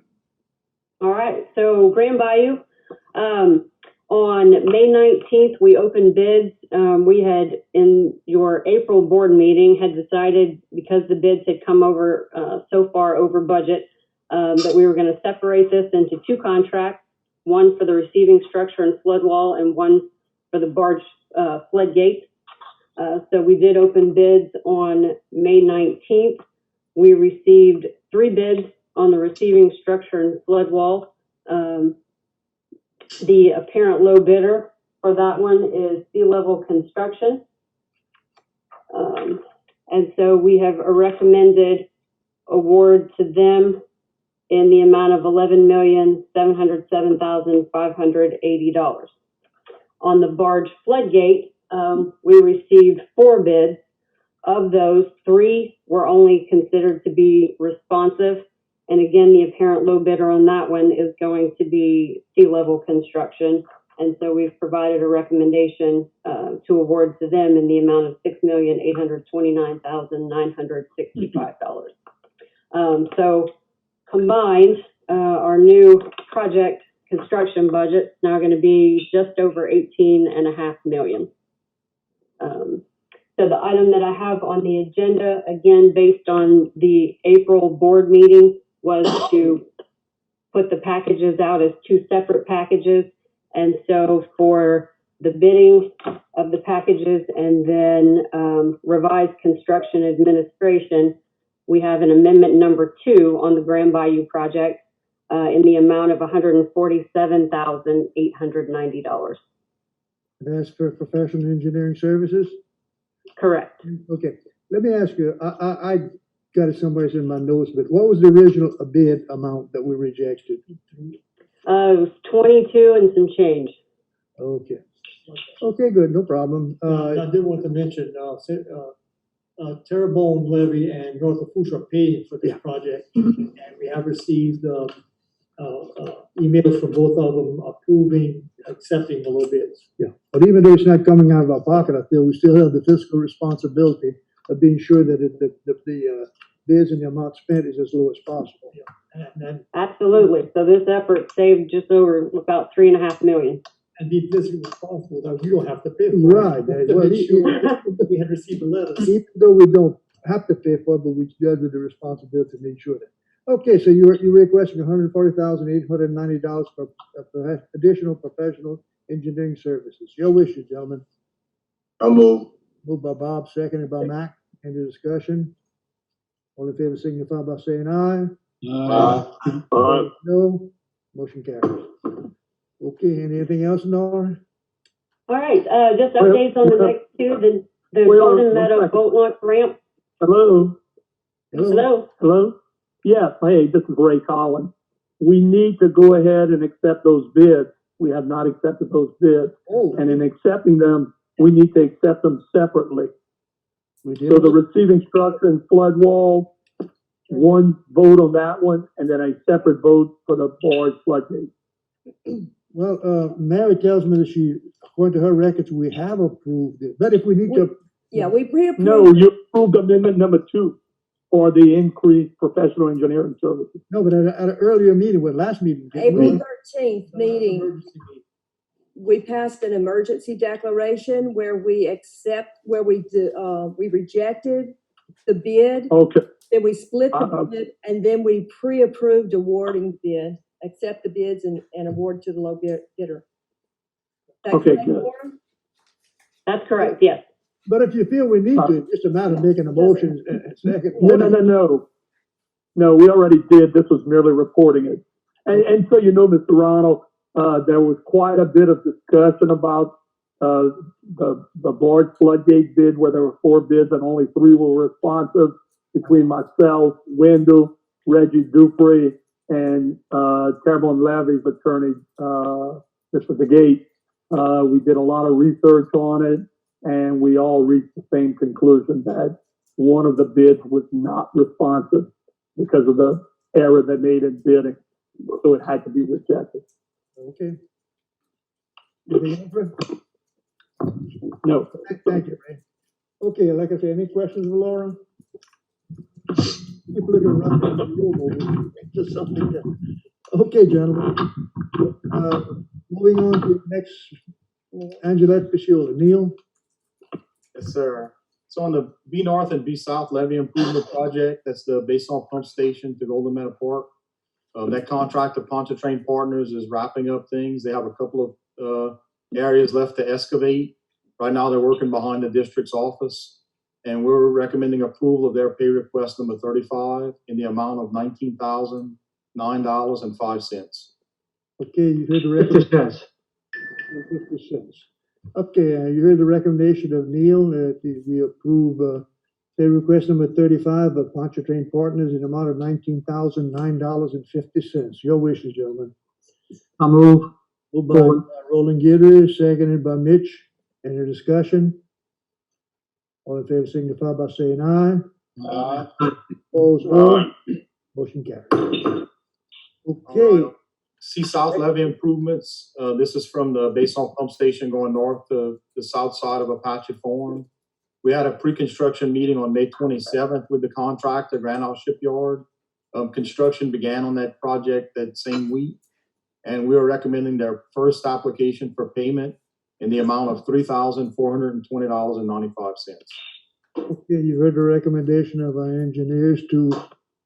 All right, so Grand Bayou, on May 19th, we opened bids. We had, in your April board meeting, had decided, because the bids had come over so far over budget, that we were going to separate this into 2 contracts, one for the receiving structure and flood wall and one for the barge flood gate. So we did open bids on May 19th. We received 3 bids on the receiving structure and flood wall. The apparent low bidder for that one is Sea Level Construction. And so we have a recommended award to them in the amount of $11,707,580. On the barge floodgate, we received 4 bids. Of those, 3 were only considered to be responsive. And again, the apparent low bidder on that one is going to be Sea Level Construction. And so we've provided a recommendation to award to them in the amount of $6,829,965. So combined, our new project construction budget is now going to be just over $18.5 million. So the item that I have on the agenda, again, based on the April board meeting, was to put the packages out as two separate packages. And so for the bidding of the packages and then revised construction administration, we have an amendment number 2 on the Grand Bayou project in the amount of $147,890. That's for professional engineering services? Correct. Okay, let me ask you, I got it somewhere in my notes, but what was the original bid amount that we rejected? It was 22 and some change. Okay. Okay, good, no problem. I did want to mention, Terrebonne, Levee, and North Lafourche are paying for this project. And we have received emails from both of them approving, accepting the low bids. Yeah, but even though it's not coming out of our pocket, I feel we still have the fiscal responsibility of being sure that the bids and the amount spent is as low as possible. And Absolutely. So this effort saved just over about $3.5 million. be fiscally responsible, that we don't have to pay for it. Right, To well, make sure that we had received a letter. even though we don't have to pay for it, but we judge with the responsibility to make sure that. Okay, so you're requesting $140,890 for additional professional engineering services. Your wishes, gentlemen. I'll move. Moved by Bob, seconded by Mac. Any discussion? All in favor signify by saying aye. No. Motion carries. Okay, anything else, Nora? All right, just updates on the next two, the Golden Meadow boat launch ramp. Hello? Hello? Hello? Yes, hey, this is Ray Collins. We need to go ahead and accept those bids. We have not accepted those bids. Oh, And in accepting them, we need to accept them separately. we did. So the receiving structure and flood wall, one vote on that one, and then a separate vote for the barge floodgate. Well, Mary tells me that she, according to her records, we have approved it. But if we need to, Yeah, we pre-approved. No, you approved amendment number 2 for the increased professional engineering services. no, but at an earlier meeting, last meeting. didn't we? April 13th meeting, we passed an emergency declaration where we rejected the bid, Okay, then we split the Uh-uh. bid, and then we pre-approved awarding bid, accept the bids and award to the low bidder. That Okay, correct, good. Laura? That's correct, yes. But if you feel we need to, it's just a matter of making a motion and second. no. No, we already did. This was merely reporting it. And so, Mr. Ronald, there was quite a bit of discussion about the barge floodgate bid, where there were 4 bids and only 3 were responsive, between myself, Wendell, Reggie Dupree, and Terrebonne Levee's attorney, Mr. DeGate. We did a lot of research on it, and we all reached the same conclusion that one of the bids was not responsive because of the error they made in bidding. So it had to be rejected. Okay. Anything else, Ray? No. Thank you, Ray. Okay, like I said, any questions for Laura? Keep looking around the room over just something there. Okay, gentlemen. Moving on to the next, Angelette Pichiola. Neil? Yes, sir. So on the B North and B South levee improvement project, that's the Basalt Pump Station to Golden Meadow Park. That contract of Pontchartrain Partners is wrapping up things. They have a couple of areas left to excavate. Right now, they're working behind the district's office, and we're recommending approval of their pay request number 35 in the amount of $19,009.05. Okay, you heard the recommendation. 50 cents. Okay, you heard the recommendation of Neil that we approve pay request number 35 of Pontchartrain Partners in the amount of $19,009.50. Your wishes, gentlemen. I move. Moved by Roland Guidry, seconded by Mitch. Any discussion? All in favor signify by saying aye. Aye. Opposed, no. Motion carries. Okay. C South levee improvements. This is from the Basalt Pump Station going north to the south side of Apache Farm. We had a pre-construction meeting on May 27th with the contractor, Grand Isle Shipyard. Construction began on that project that same week, and we are recommending their first application for payment in the amount of $3,420.95. Okay, you heard the recommendation of our engineers to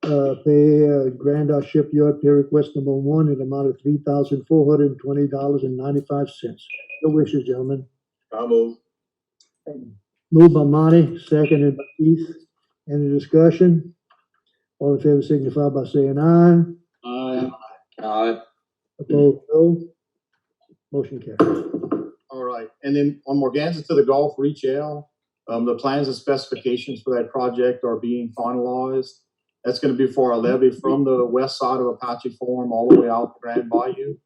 pay Grandau Shipyard pay request number 1 in the amount of $3,420.95. Your wishes, gentlemen. I move. Moved by Monty, seconded by Keith. Any discussion? All in favor signify by saying aye. Aye. Aye. Opposed, no. Motion carries. All right, and then on Morganza to the Gulf Reach L, the plans and specifications for that project are being finalized. That's going to be for our levee from the west side of Apache Farm all the way out to Grand Bayou.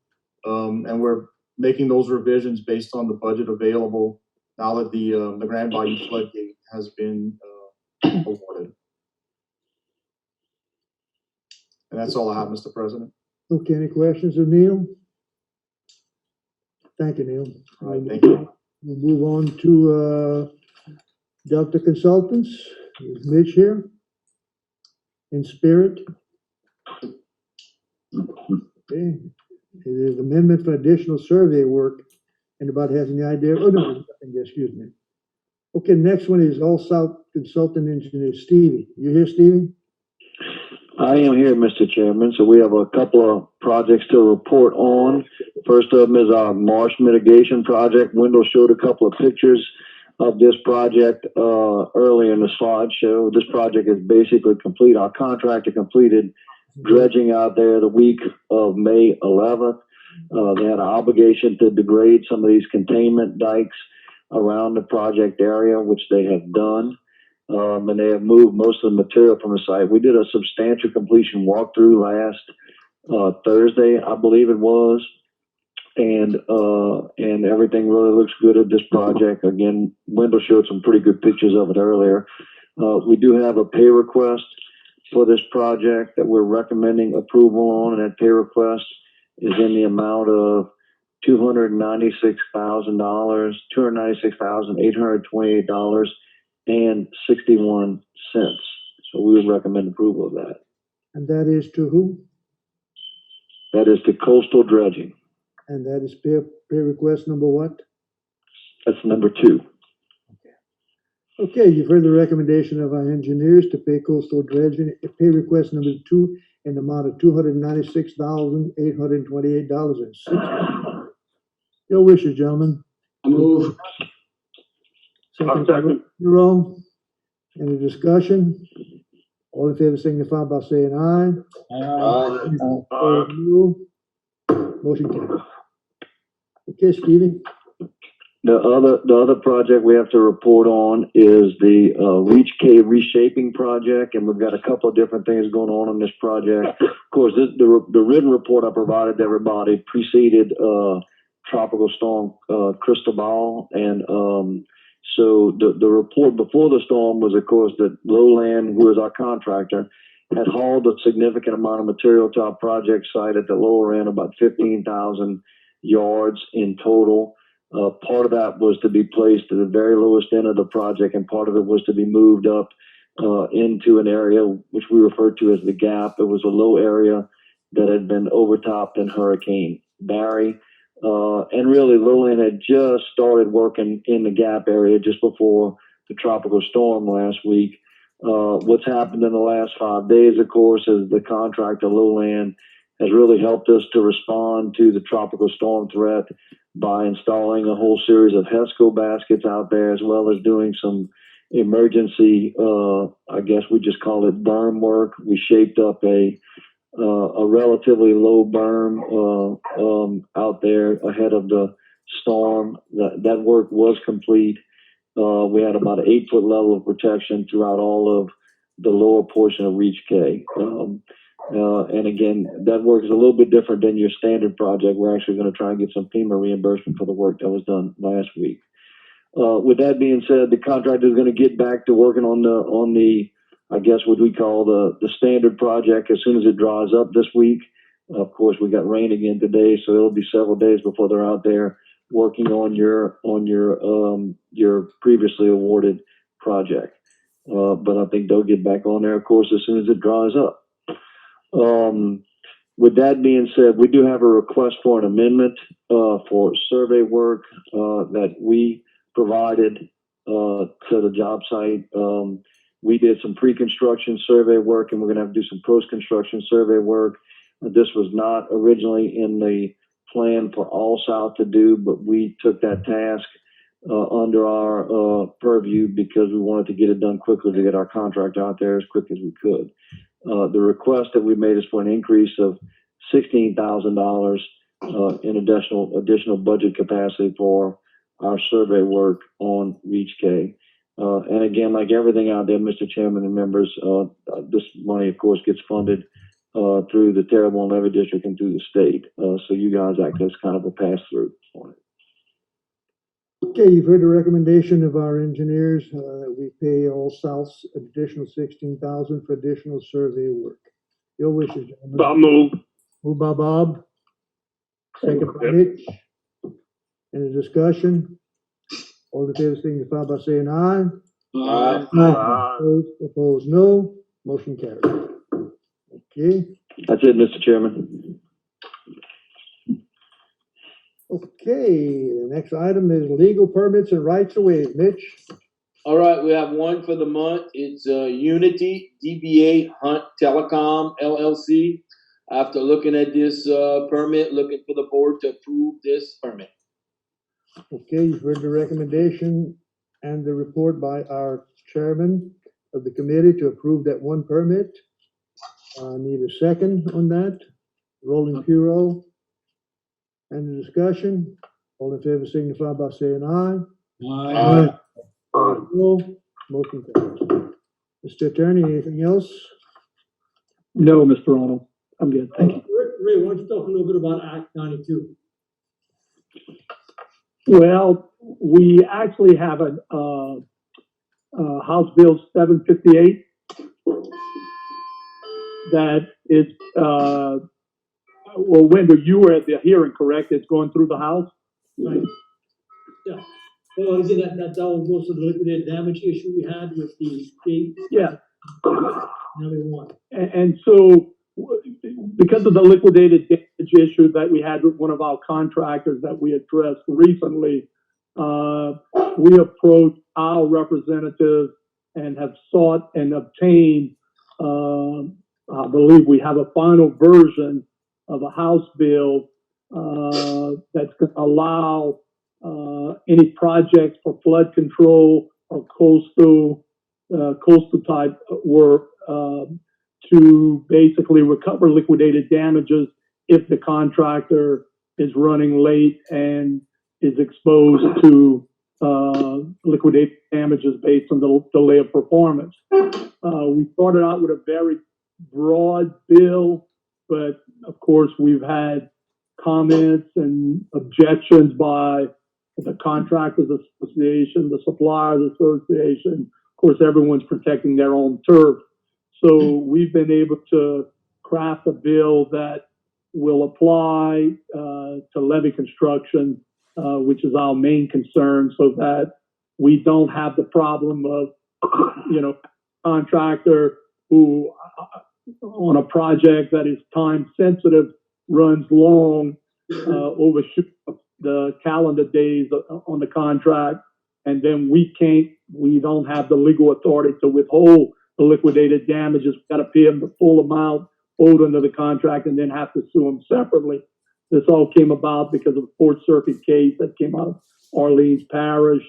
And we're making those revisions based on the budget available now that the Grand Bayou floodgate has been awarded. And that's all I have, Mr. President. Okay, any questions of Neil? Thank you, Neil. All right, thank you. We'll move on to Delta Consultants. Is Mitch here? In spirit? Okay. It is amendment for additional survey work. Anybody has any idea? Oh, no, nothing, excuse me. Okay, next one is All South Consultant Engineer Stevie. You here, Stevie? I am here, Mr. Chairman. So we have a couple of projects to report on. First of them is our marsh mitigation project. Wendell showed a couple of pictures of this project earlier in the slideshow. This project is basically complete. Our contractor completed dredging out there the week of May 11th. They had an obligation to degrade some of these containment dikes around the project area, which they have done. And they have moved most of the material from the site. We did a substantial completion walkthrough last Thursday, I believe it was. And everything really looks good at this project. Again, Wendell showed some pretty good pictures of it earlier. We do have a pay request for this project that we're recommending approval on, and that pay request is in the amount of $296,828.61. So we would recommend approval of that. And that is to who? That is to coastal dredging. And that is pay request number what? That's number 2. Okay, you've heard the recommendation of our engineers to pay coastal dredging, pay request number 2 in the amount of $296,828.60. Your wishes, gentlemen. I move. Second. You're wrong. Any discussion? All in favor signify by saying aye. Aye. Opposed, no. Motion carries. Okay, Stevie. The other project we have to report on is the Reach K reshaping project, and we've got a couple of different things going on this project. Of course, the written report I provided to everybody preceded Tropical Storm Cristobal, and so the report before the storm was, of course, that Lowland, who is our contractor, had hauled a significant amount of material to our project site at the lower end, about 15,000 yards in total. Part of that was to be placed at the very lowest end of the project, and part of it was to be moved up into an area which we referred to as the gap. It was a low area that had been overtopped in Hurricane Barry. And really, Lowland had just started working in the gap area just before the tropical storm last week. What's happened in the last 5 days, of course, is the contractor Lowland has really helped us to respond to the tropical storm threat by installing a whole series of HESCO baskets out there, as well as doing some emergency, I guess we just call it berm work. We shaped up a relatively low berm out there ahead of the storm. That work was complete. We had about an 8-foot level of protection throughout all of the lower portion of Reach K. And again, that work is a little bit different than your standard project. We're actually going to try and get some FEMA reimbursement for the work that was done last week. With that being said, the contractor is going to get back to working on the I guess what we call the standard project as soon as it dries up this week. Of course, we got rain again today, so it'll be several days before they're out there working on your previously awarded project. But I think they'll get back on there, of course, as soon as it dries up. with that being said, we do have a request for an amendment for survey work that we provided to the job site. We did some pre-construction survey work, and we're going to have to do some post-construction survey work. This was not originally in the plan for All South to do, but we took that task under our purview because we wanted to get it done quickly to get our contract out there as quick as we could. The request that we made is for an increase of $16,000 in additional budget capacity for our survey work on Reach K. And again, like everything out there, Mr. Chairman and members, this money, of course, gets funded through the Terrebonne Levee District and through the state. So you guys act as kind of a pass-through on it. Okay, you've heard the recommendation of our engineers. We pay All Souths an additional $16,000 for additional survey work. Your wishes, gentlemen. Bob move. Moved by Bob. Second by Mitch. Any discussion? All in favor signify by saying aye. Aye. Opposed, no. Motion carried. Okay. That's it, Mr. Chairman. Okay, the next item is legal permits and rights of way. Mitch? All right, we have one for the month. It's Unity DBA Hunt Telecom LLC. After looking at this permit, looking for the board to approve this permit. Okay, you've heard the recommendation and the report by our chairman of the committee to approve that one permit. Need a second on that. Rolling Puro. And the discussion. All in favor signify by saying aye. Aye. No. Motion carries. Mr. Attorney, anything else? No, Mr. Arnold. I'm good. Thank you. Ray, why don't you talk a little bit about Act 92? Well, we actually have a House Bill 758 that is, well, Wendell, you were at the hearing, correct? It's going through the House? Right. Yeah. Well, is it that all goes to the liquidated damage issue we had with the state? Yeah. Now they want. And so, because of the liquidated damage issue that we had with one of our contractors that we addressed recently, we approached our representatives and have sought and obtained, I believe we have a final version of a House bill that's going to allow any projects for flood control or coastal type work to basically recover liquidated damages if the contractor is running late and is exposed to liquidated damages based on the delay of performance. We started out with a very broad bill, but of course we've had comments and objections by the Contractors Association, the Suppliers Association. Of course, everyone's protecting their own turf. So we've been able to craft a bill that will apply to levee construction, which is our main concern, so that we don't have the problem of, contractor who on a project that is time sensitive runs long, overshoot the calendar days on the contract, and then we don't have the legal authority to withhold the liquidated damages. We've got to pay them the full amount owed under the contract and then have to sue them separately. This all came about because of a Fourth Circuit case that came out of Orleans Parish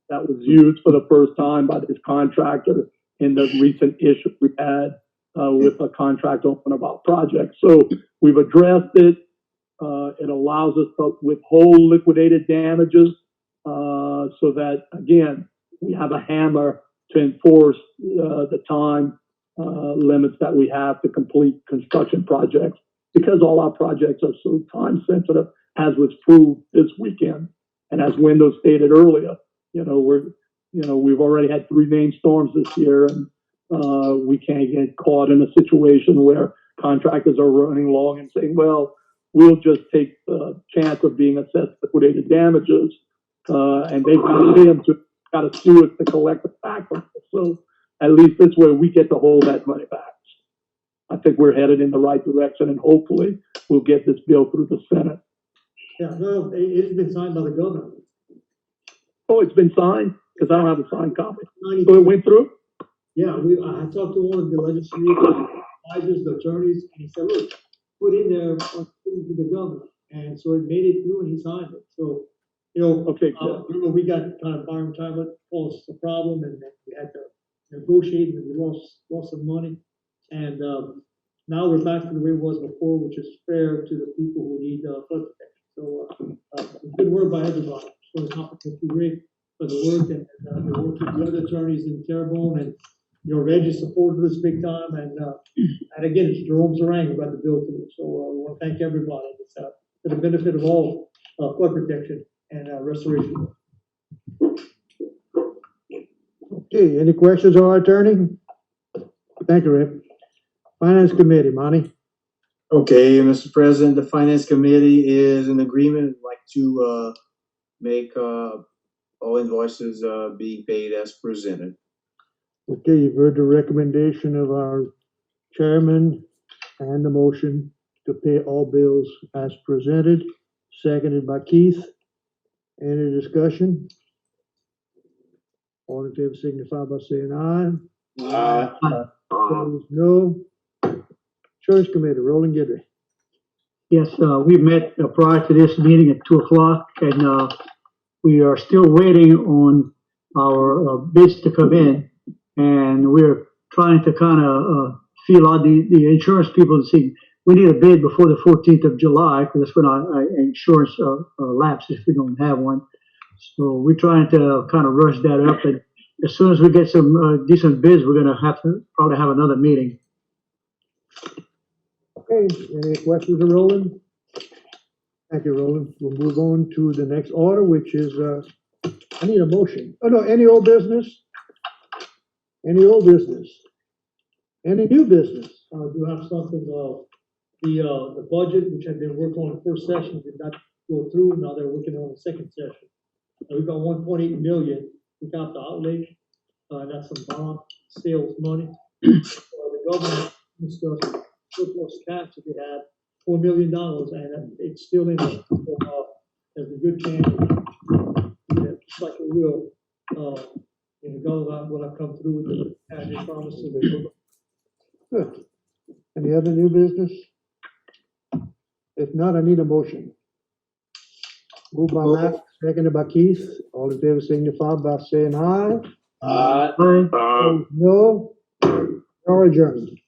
that was used for the first time by this contractor in the recent issue we had with a contract on one of our projects. So we've addressed it. It allows us to withhold liquidated damages so that, again, we have a hammer to enforce the time limits that we have to complete construction projects, because all our projects are so time sensitive, as was proved this weekend. And as Wendell stated earlier, we've already had 3 named storms this year, and we can't get caught in a situation where contractors are running long and saying, well, we'll just take the chance of being assessed liquidated damages, and they've got to sue us to collect the back from it. So at least this way we get to hold that money back. I think we're headed in the right direction, and hopefully we'll get this bill through the Senate. Yeah, no, it's been signed by the governor. Oh, it's been signed? Because I don't have a signed copy. 92. So it went through? Yeah, I talked to one of the legislators, advisors, the attorneys, and he said, look, put in there, to the governor. And so it made it through and he signed it. So, you know, Okay, good. remember we got kind of Byron Tyler caused a problem and then we had to negotiate and we lost some money. And now we're back to the way it was before, which is fair to the people who need flood protection. So good work by everybody. So it's not too great for the work and the work of the other attorneys in Terrebonne and Reggie supported us big time, and again, it's Jerome Zarang who got the bill through. So we want to thank everybody. It's for the benefit of all flood protection and restoration. Okay, any questions of our attorney? Thank you, Rick. Finance Committee, Monty. Okay, Mr. President, the Finance Committee is in agreement, like to make all invoices being paid as presented. Okay, you've heard the recommendation of our chairman and the motion to pay all bills as presented, seconded by Keith. Any discussion? All in favor signify by saying aye. Opposed, no. Insurance Committee, Roland Guidry. Yes, we met prior to this meeting at 2:00, and we are still waiting on our bids to come in. And we're trying to kind of feel out the insurance people to see, we need a bid before the 14th of July, because that's when our insurance lapses if we don't have one. So we're trying to kind of rush that up. And as soon as we get some decent bids, we're going to have to probably have another meeting. Okay, any questions of Roland? Thank you, Roland. We'll move on to the next order, which is, I need a motion. Oh, no, any old business? Any old business? Any new business? I do have something, the budget, which had been working on the first session, did not go through. Now they're working on the second session. We've got 1.8 million. We got the outlay, that's some bond sales money. The government discussed surplus cash that they had, $4 million, and it's still in it. So, there's a good chance that like it will, the government will have come through with the cash they promised. Good. Any other new business? If not, I need a motion. Moved by Matt, seconded by Keith. All in favor signify by saying aye. Aye. Opposed, no. Or adjourned.